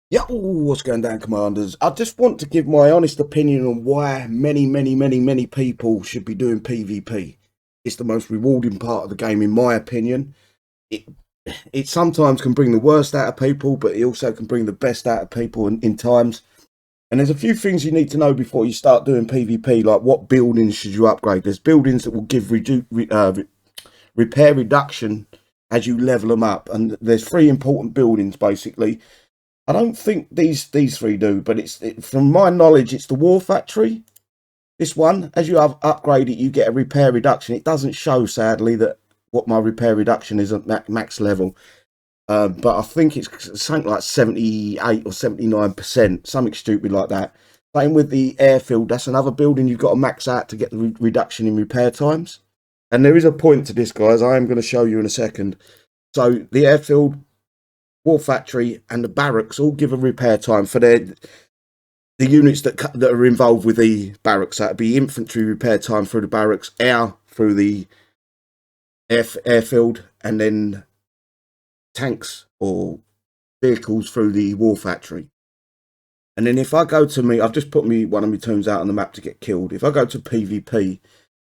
Yeah, ooh, what's going down, Commanders? I just want to give my honest opinion on why many people should be doing PvP. It's the most rewarding part of the game, in my opinion. It it sometimes can bring the worst out of people, but it also can bring the best out of people in times. And there's a few things you need to know before you start doing PvP, like what buildings should you upgrade. There's buildings that will give repair reduction as you level them up, and there's three important buildings basically. I don't think these three do, but from my knowledge, it's the War Factory. This one, as you upgrade it, you get a repair reduction. It doesn't show, sadly, that what my repair reduction is at max level, but I think it's something like 78 or 79%, something stupid like that. Same with the airfield. That's another building you've got to max out to get the reduction in repair times. And there is a point to this, guys. I am going to show you in a second. So the airfield, War Factory, and the barracks all give a repair time for the units that are involved with the barracks. That'd be infantry repair time through the barracks, air through the airfield, and then tanks or vehicles through the War Factory. And then if I go to I've just put one of my toons out on the map to get killed. If I go to PvP,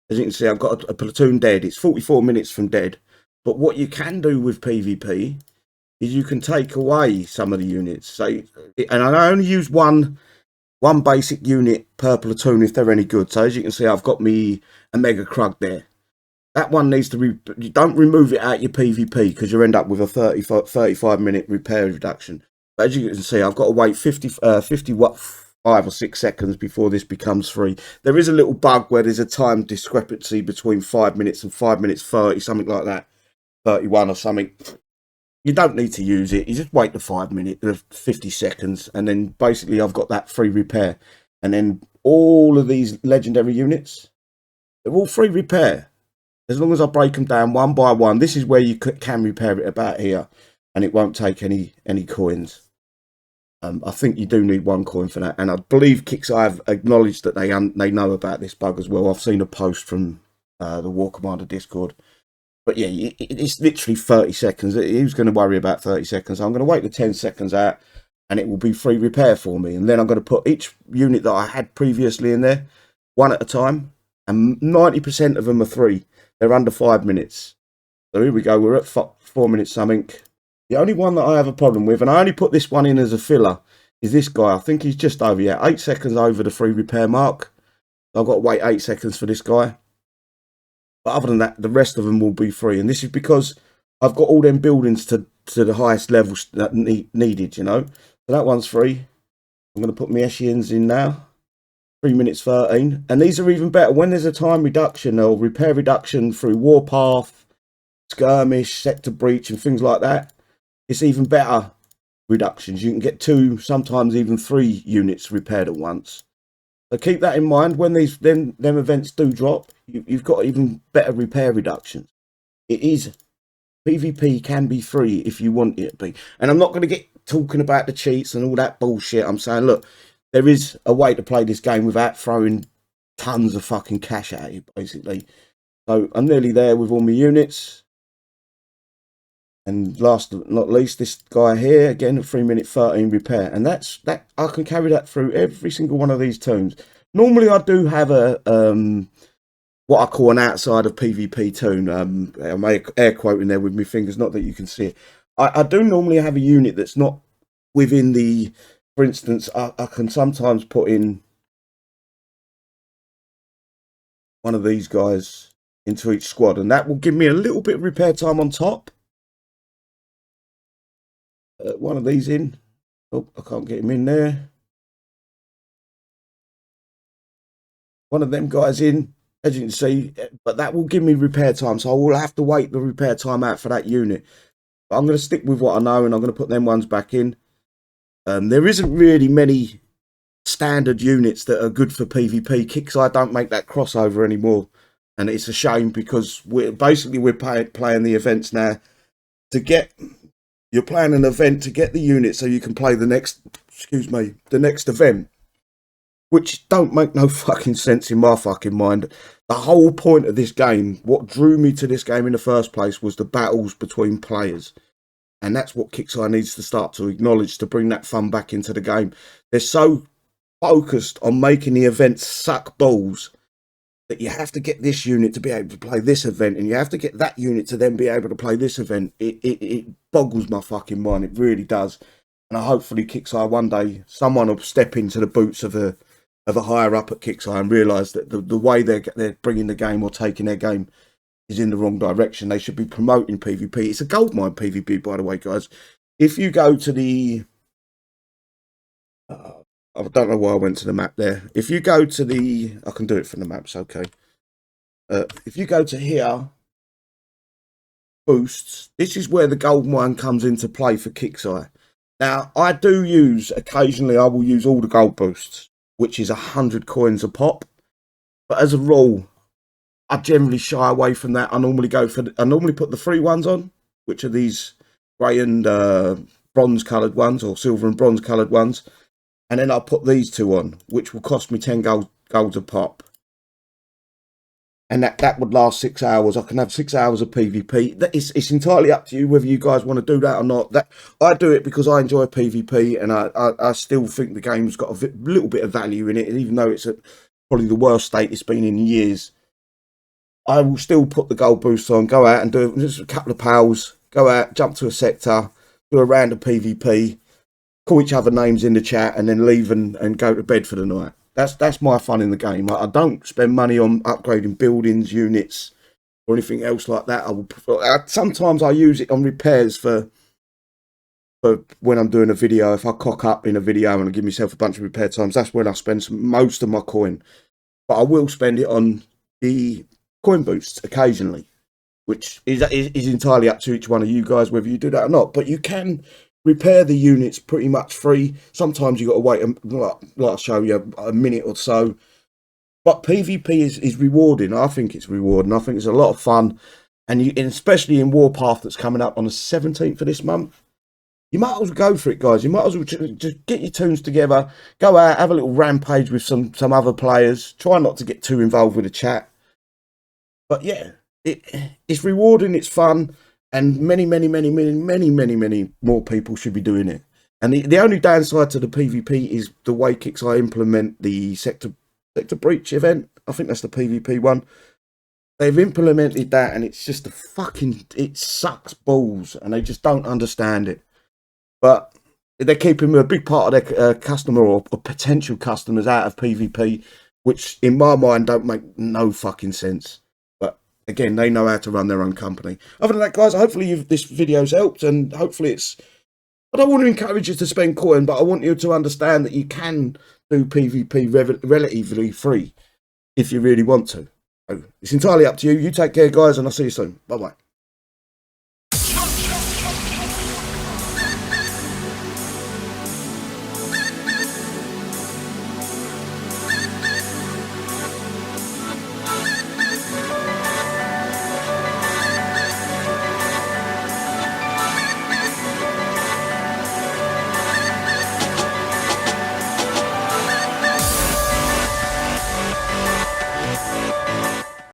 as you can see, I've got a platoon dead. It's 44 minutes from dead. But what you can do with PvP is you can take away some of the units. So, and I only use one basic unit per platoon if they're any good. So as you can see, I've got me a Mega Krug there. That one needs to be, you don't remove it out your PvP because you end up with a 35 minute repair reduction. But as you can see, I've got to wait 5 or 6 seconds before this becomes free. There is a little bug where there's a time discrepancy between 5 minutes and 5 minutes 30, something like that, 31 or something. You don't need to use it. You just wait the 5 minutes, 50 seconds, and then basically I've got that free repair. And then all of these legendary units, they're all free repair. As long as I break them down one by one, this is where you can repair it about here, and it won't take any coins. I think you do need 1 coin for that, and I believe Kixeye have acknowledged that they know about this bug as well. I've seen a post from the War Commander Discord. But yeah, it's literally 30 seconds. Who's going to worry about 30 seconds? I'm going to wait the 10 seconds out, and it will be free repair for me. And then I'm going to put each unit that I had previously in there, one at a time, and 90% of them are free. They're under 5 minutes. So here we go. We're at 4 minutes something. The only one that I have a problem with, and I only put this one in as a filler, is this guy. I think he's just over, 8 seconds over the free repair mark. I've got to wait 8 seconds for this guy. But other than that, the rest of them will be free. And this is because I've got all them buildings to the highest levels that needed, you know. So that one's free. I'm going to put my Eshians in now. 3 minutes 13. And these are even better when there's a time reduction or repair reduction through Warpath, Skirmish, Sector Breach and things like that. It's even better reductions. You can get 2, sometimes even 3 units repaired at once. So keep that in mind when them events do drop. You've got even better repair reductions. It is PvP can be free if you want it to be. And I'm not going to get talking about the cheats and all that bullshit. I'm saying, look, there is a way to play this game without throwing tons of fucking cash at it, basically. So I'm nearly there with all my units. And last but not least, this guy here, again, a 3 minute 13 repair. And that I can carry that through every single one of these toons. Normally I do have a what I call an outside of PvP toon. I'm air quoting there with my fingers, not that you can see it. I do normally have a unit that's not within the, for instance, I can sometimes put in one of these guys into each squad, and that will give me a little bit of repair time on top. One of these in. Oh, I can't get him in there. One of them guys in, as you can see, but that will give me repair time, so I will have to wait the repair time out for that unit. But I'm going to stick with what I know, and I'm going to put them ones back in. There isn't really many standard units that are good for PvP. Kixeye don't make that crossover anymore, and it's a shame because we're playing the events now to get. You're playing an event to get the unit so you can play the next event, which don't make no fucking sense in my fucking mind. The whole point of this game, what drew me to this game in the first place, was the battles between players. And that's what Kixeye needs to start to acknowledge to bring that fun back into the game. They're so focused on making the events suck balls that you have to get this unit to be able to play this event, and you have to get that unit to then be able to play this event. It boggles my fucking mind. It really does. And hopefully Kixeye one day, someone will step into the boots of a higher up at Kixeye and realise that the way they're bringing the game or taking their game is in the wrong direction. They should be promoting PvP. It's a goldmine, PvP, by the way, guys. If you go to the... I don't know why I went to the map there. If you go to the... I can do it from the maps, okay. If you go to here, boosts, this is where the gold mine comes into play for Kixeye. Now, I do use, occasionally I will use all the gold boosts, which is 100 coins a pop. But as a rule, I generally shy away from that. I normally put the free ones on, which are these grey and bronze coloured ones, or silver and bronze coloured ones. And then I'll put these two on, which will cost me 10 golds a pop. And that would last 6 hours. I can have 6 hours of PvP. It's entirely up to you whether you guys want to do that or not. I do it because I enjoy PvP, and I still think the game's got a little bit of value in it, even though it's at probably the worst state it's been in years. I will still put the gold boost on, go out and do just a couple of pals, go out, jump to a sector, do a round of PvP, call each other names in the chat, and then leave and go to bed for the night. That's my fun in the game. I don't spend money on upgrading buildings, units, or anything else like that. Sometimes I use it on repairs for when I'm doing a video. If I cock up in a video and I give myself a bunch of repair times, that's when I spend most of my coin. But I will spend it on the coin boosts occasionally, which is entirely up to each one of you guys whether you do that or not. But you can repair the units pretty much free. Sometimes you got to wait, like I'll show you, a minute or so. But PvP is rewarding. I think it's rewarding. I think it's a lot of fun, and especially in Warpath that's coming up on the 17th of this month. You might as well go for it, guys. You might as well just get your tunes together, go out, have a little rampage with some other players. Try not to get too involved with the chat. But yeah, it's rewarding, it's fun, and many more people should be doing it. And the only downside to the PvP is the way Kixeye implement the sector breach event. I think that's the PvP one. They've implemented that, and it's just it sucks balls, and they just don't understand it. But they're keeping a big part of their customer or potential customers out of PvP, which in my mind don't make no fucking sense. Again, they know how to run their own company. Other than that, guys, hopefully this video's helped, and hopefully I don't want to encourage you to spend coin, but I want you to understand that you can do PvP relatively free if you really want to. So it's entirely up to you. You take care, guys, and I'll see you soon. Bye-bye.